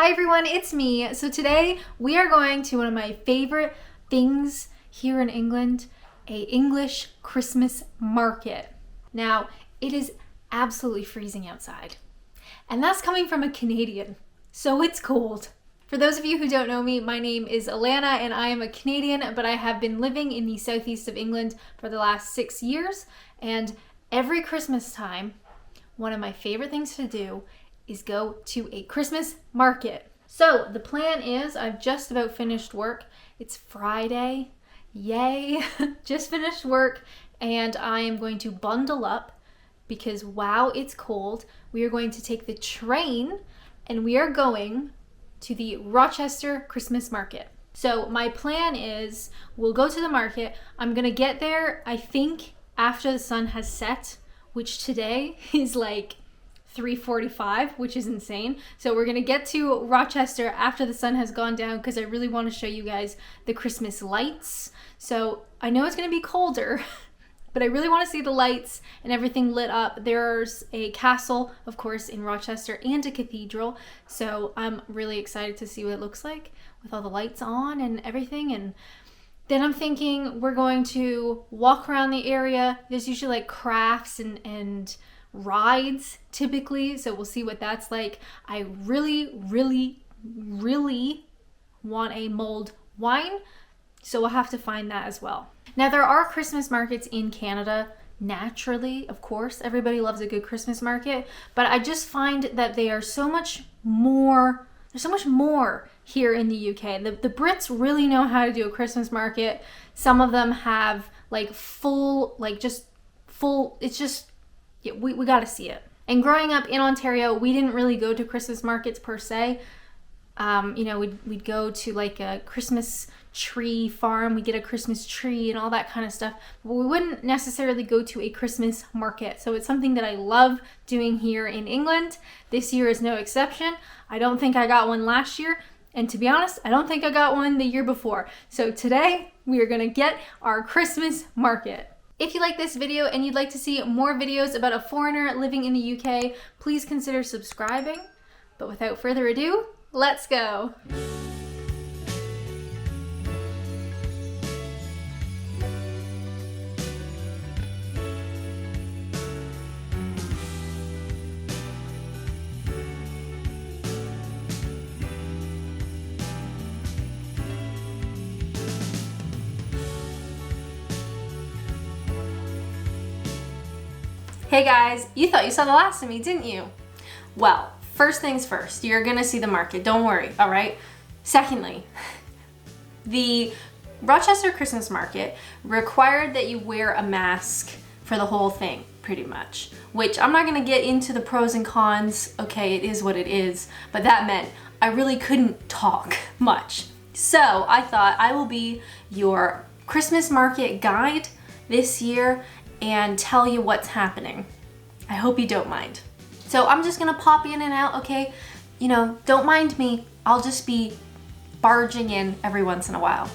Hi everyone, it's me. So today we are going to one of my favorite things here in England, a English Christmas market. Now, it is absolutely freezing outside, and that's coming from a Canadian, so it's cold. For those of you who don't know me, my name is Alanna and I am a Canadian, but I have been living in the southeast of England for the last 6 years, and every Christmas time, one of my favorite things to do is go to a Christmas market. So the plan is I've just about finished work. It's Friday. Yay. Just finished work and I am going to bundle up because wow, it's cold. We are going to take the train and we are going to the Rochester Christmas Market. So my plan is we'll go to the market. I'm going to get there, I think, after the sun has set, which today is like 3:45, which is insane. So we're gonna get to Rochester after the sun has gone down because I really want to show you guys the Christmas lights. So I know it's gonna be colder, but I really want to see the lights and everything lit up. There's a castle, of course, in Rochester and a cathedral. So I'm really excited to see what it looks like with all the lights on and everything. And then I'm thinking we're going to walk around the area. There's usually like crafts and rides typically, so we'll see what that's like. I really want a mulled wine, so we'll have to find that as well. Now there are Christmas markets in Canada naturally, of course, everybody loves a good Christmas market, but I just find that they are so much more, there's so much more here in the UK. The Brits really know how to do a Christmas market. Some of them have like full, it's just, yeah, we got to see it. And growing up in Ontario, we didn't really go to Christmas markets per se. We'd go to like a Christmas tree farm. We get a Christmas tree and all that kind of stuff. But we wouldn't necessarily go to a Christmas market. So it's something that I love doing here in England. This year is no exception. I don't think I got one last year. And to be honest, I don't think I got one the year before. So today we are going to get our Christmas market. If you like this video and you'd like to see more videos about a foreigner living in the UK, please consider subscribing. But without further ado, let's go. Hey guys, you thought you saw the last of me, didn't you? Well, first things first, you're gonna see the market, don't worry, all right? Secondly, the Rochester Christmas Market required that you wear a mask for the whole thing, pretty much, which I'm not gonna get into the pros and cons, okay, it is what it is, but that meant I really couldn't talk much. So I thought I will be your Christmas market guide this year and tell you what's happening. I hope you don't mind. So I'm just gonna pop in and out, okay? Don't mind me. I'll just be barging in every once in a while.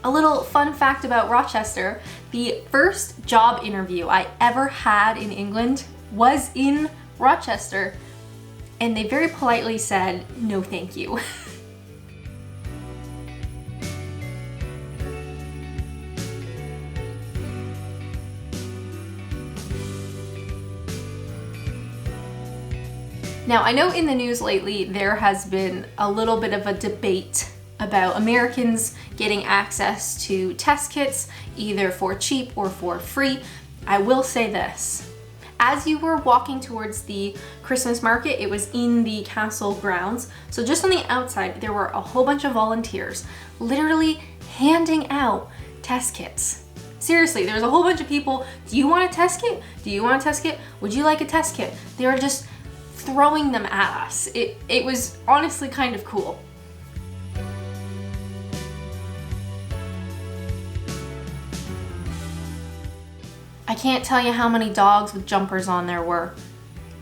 A little fun fact about Rochester, the first job interview I ever had in England was in Rochester, and they very politely said, no thank you. Now, I know in the news lately there has been a little bit of a debate about Americans getting access to test kits, either for cheap or for free. I will say this. As you were walking towards the Christmas market, it was in the castle grounds. So just on the outside, there were a whole bunch of volunteers literally handing out test kits. Seriously, there's a whole bunch of people. Do you want a test kit? Do you want a test kit? Would you like a test kit? They were just throwing them at us. It was honestly kind of cool. I can't tell you how many dogs with jumpers on there were.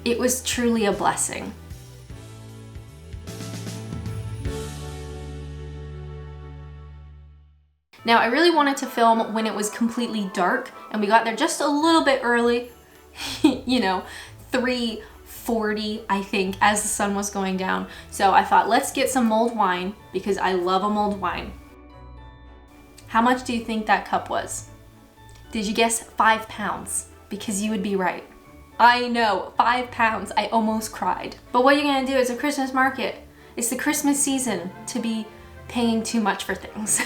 It was truly a blessing. Now, I really wanted to film when it was completely dark, and we got there just a little bit early, you know, 3:40, I think, as the sun was going down. So I thought, let's get some mulled wine because I love a mulled wine. How much do you think that cup was? Did you guess 5 pounds? Because you would be right. I know, 5 pounds. I almost cried. But what are you gonna do? It's a Christmas market. It's the Christmas season to be paying too much for things.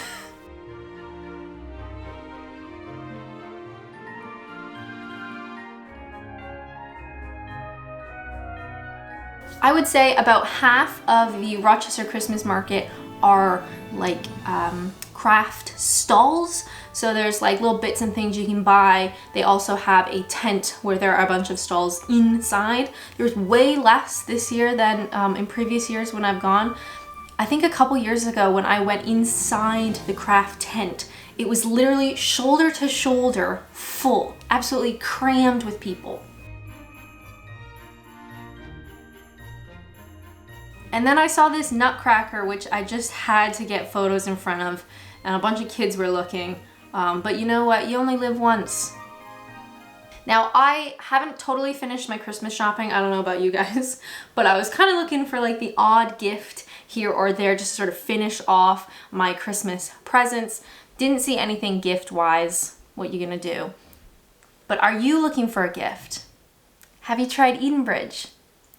I would say about half of the Rochester Christmas Market are like craft stalls. So there's like little bits and things you can buy. They also have a tent where there are a bunch of stalls inside. There's way less this year than in previous years when I've gone. I think a couple years ago when I went inside the craft tent, it was literally shoulder to shoulder full, absolutely crammed with people. And then I saw this nutcracker, which I just had to get photos in front of, and a bunch of kids were looking. But you know what? You only live once. Now, I haven't totally finished my Christmas shopping. I don't know about you guys, but I was kind of looking for like the odd gift here or there just to sort of finish off my Christmas presents. Didn't see anything gift-wise. What you gonna do? But are you looking for a gift? Have you tried Edenbridge?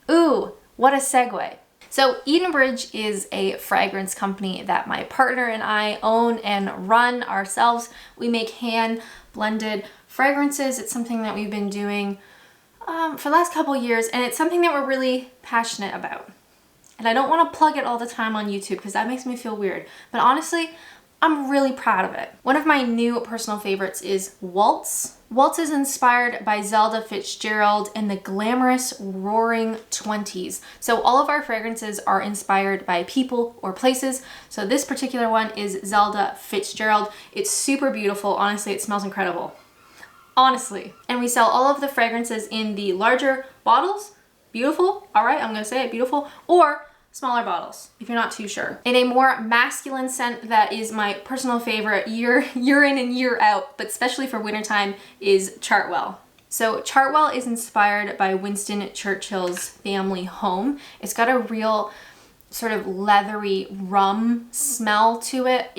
Ooh, what a segue. So Edenbridge is a fragrance company that my partner and I own and run ourselves. We make hand-blended fragrances. It's something that we've been doing for the last couple years, and it's something that we're really passionate about. And I don't want to plug it all the time on YouTube because that makes me feel weird. But honestly, I'm really proud of it. One of my new personal favorites is Waltz. Waltz is inspired by Zelda Fitzgerald and the glamorous Roaring 20s. So all of our fragrances are inspired by people or places. So this particular one is Zelda Fitzgerald. It's super beautiful. Honestly, it smells incredible. Honestly. And we sell all of the fragrances in the larger bottles. Beautiful. All right, I'm gonna say it, beautiful. Or smaller bottles, if you're not too sure. In a more masculine scent that is my personal favorite year in and year out, but especially for wintertime, is Chartwell. So Chartwell is inspired by Winston Churchill's family home. It's got a real sort of leathery rum smell to it.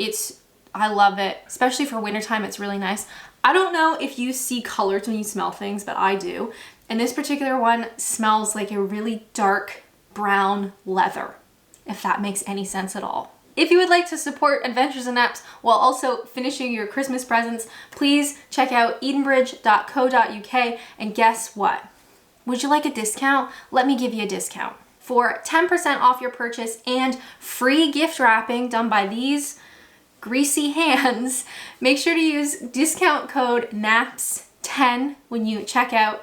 I love it, especially for wintertime, it's really nice. I don't know if you see colors when you smell things, but I do. And this particular one smells like a really dark brown leather, if that makes any sense at all. If you would like to support Adventures in Apps while also finishing your Christmas presents, please check out edenbridge.co.uk, and guess what? Would you like a discount? Let me give you a discount. For 10% off your purchase and free gift wrapping done by these greasy hands, make sure to use discount code NAPS10 when you check out.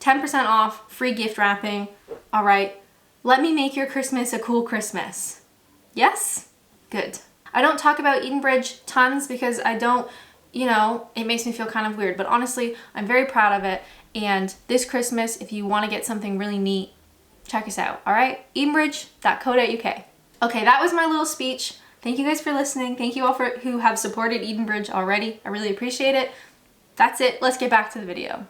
10% off, free gift wrapping. All right. Let me make your Christmas a cool Christmas. Yes? Good. I don't talk about Edenbridge tons because I don't, you know, it makes me feel kind of weird, but honestly, I'm very proud of it. And this Christmas, if you want to get something really neat, check us out, all right? edenbridge.co.uk. Okay, that was my little speech. Thank you guys for listening. Thank you all who have supported Edenbridge already. I really appreciate it. That's it. Let's get back to the video.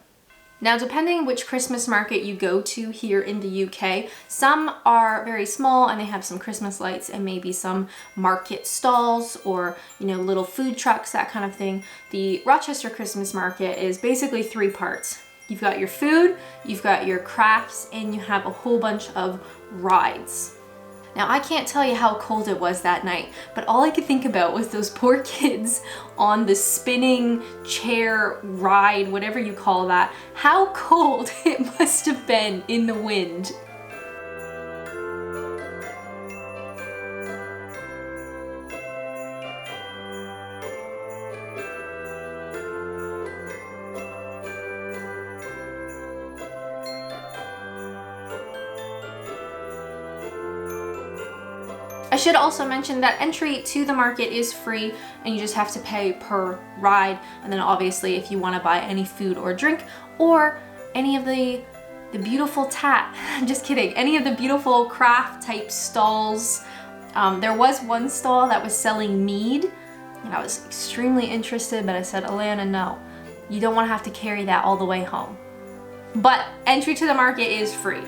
Now, depending which Christmas market you go to here in the UK, some are very small and they have some Christmas lights and maybe some market stalls or, you know, little food trucks, that kind of thing. The Rochester Christmas Market is basically 3 parts. You've got your food, you've got your crafts, and you have a whole bunch of rides. Now, I can't tell you how cold it was that night, but all I could think about was those poor kids on the spinning chair ride, whatever you call that. How cold it must have been in the wind. I should also mention that entry to the market is free and you just have to pay per ride. And then obviously if you want to buy any food or drink or any of the beautiful just kidding, any of the beautiful craft type stalls. There was one stall that was selling mead and I was extremely interested, but I said, Alanna, no, you don't want to have to carry that all the way home. But entry to the market is free.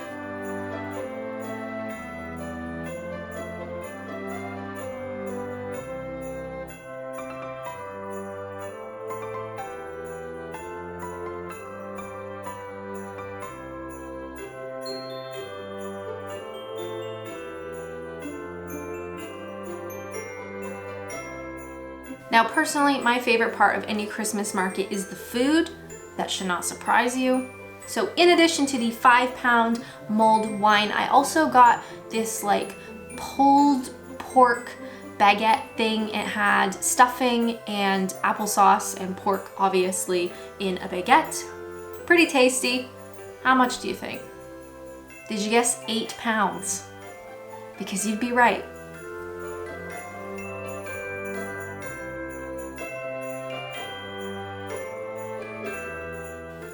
Now personally, my favorite part of any Christmas market is the food. That should not surprise you. So in addition to the 5-pound mulled wine, I also got this like pulled pork baguette thing. It had stuffing and applesauce and pork obviously in a baguette. Pretty tasty. How much do you think? Did you guess 8 pounds? Because you'd be right.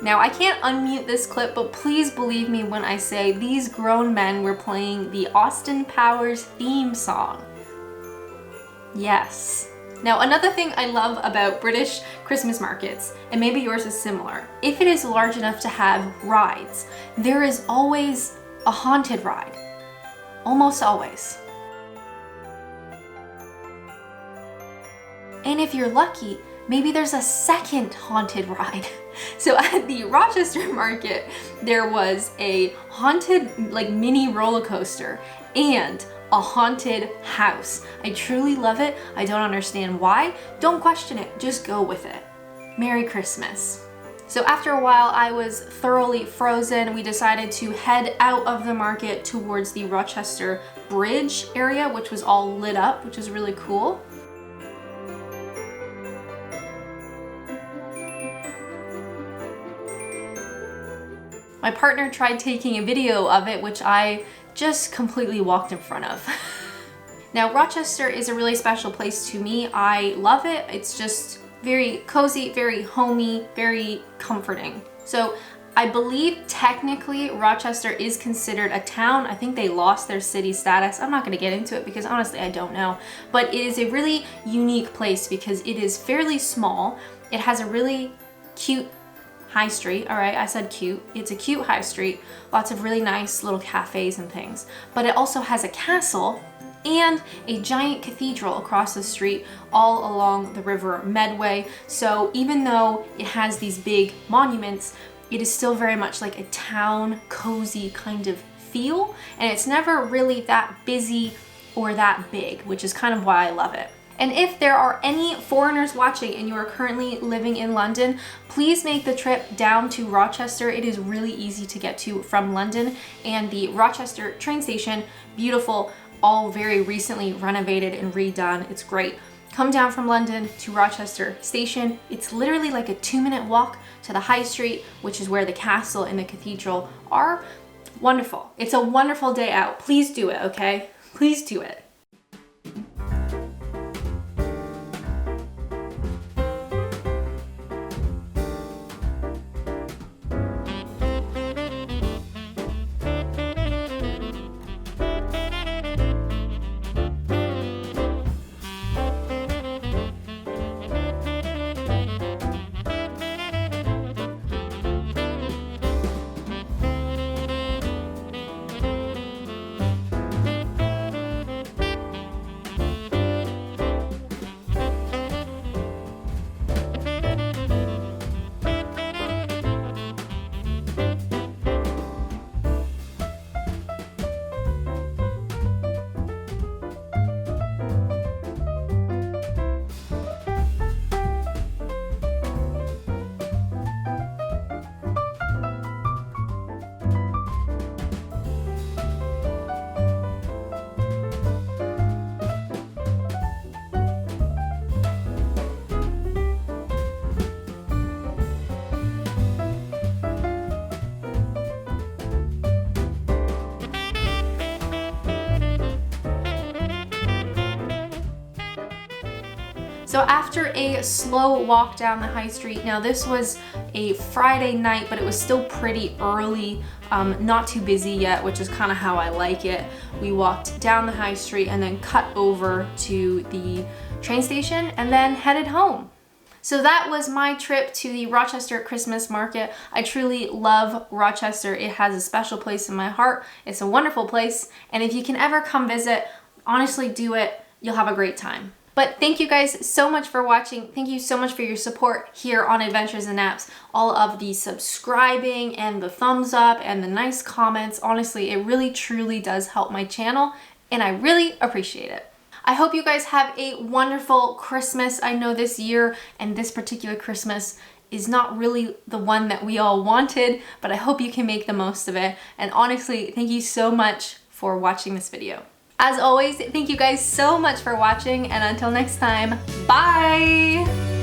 Now, I can't unmute this clip, but please believe me when I say these grown men were playing the Austin Powers theme song. Yes. Now, another thing I love about British Christmas markets, and maybe yours is similar, if it is large enough to have rides, there is always a haunted ride. Almost always. And if you're lucky, maybe there's a second haunted ride. So at the Rochester Market, there was a haunted like mini roller coaster and a haunted house. I truly love it. I don't understand why. Don't question it, just go with it. Merry Christmas. So after a while, I was thoroughly frozen. We decided to head out of the market towards the Rochester Bridge area, which was all lit up, which is really cool. My partner tried taking a video of it, which I just completely walked in front of. Now, Rochester is a really special place to me. I love it. It's just very cozy, very homey, very comforting. So I believe technically Rochester is considered a town. I think they lost their city status. I'm not gonna get into it because honestly, I don't know. But it is a really unique place because it is fairly small. It has a really cute high street. All right, I said cute. It's a cute high street. Lots of really nice little cafes and things. But it also has a castle and a giant cathedral across the street all along the River Medway. So even though it has these big monuments, it is still very much like a town, cozy kind of feel. And it's never really that busy or that big, which is kind of why I love it. And if there are any foreigners watching and you are currently living in London, please make the trip down to Rochester. It is really easy to get to from London, and the Rochester train station, beautiful, all very recently renovated and redone. It's great. Come down from London to Rochester station. It's literally like a 2-minute walk to the high street, which is where the castle and the cathedral are. Wonderful. It's a wonderful day out. Please do it, okay? Please do it. So after a slow walk down the high street, now this was a Friday night, but it was still pretty early, not too busy yet, which is kind of how I like it. We walked down the high street and then cut over to the train station and then headed home. So that was my trip to the Rochester Christmas Market. I truly love Rochester. It has a special place in my heart. It's a wonderful place, and if you can ever come visit, honestly do it. You'll have a great time. But thank you guys so much for watching. Thank you so much for your support here on Adventures in Apps. All of the subscribing and the thumbs up and the nice comments. Honestly, it really truly does help my channel, and I really appreciate it. I hope you guys have a wonderful Christmas. I know this year and this particular Christmas is not really the one that we all wanted, but I hope you can make the most of it. And honestly, thank you so much for watching this video. As always, thank you guys so much for watching, and until next time, bye!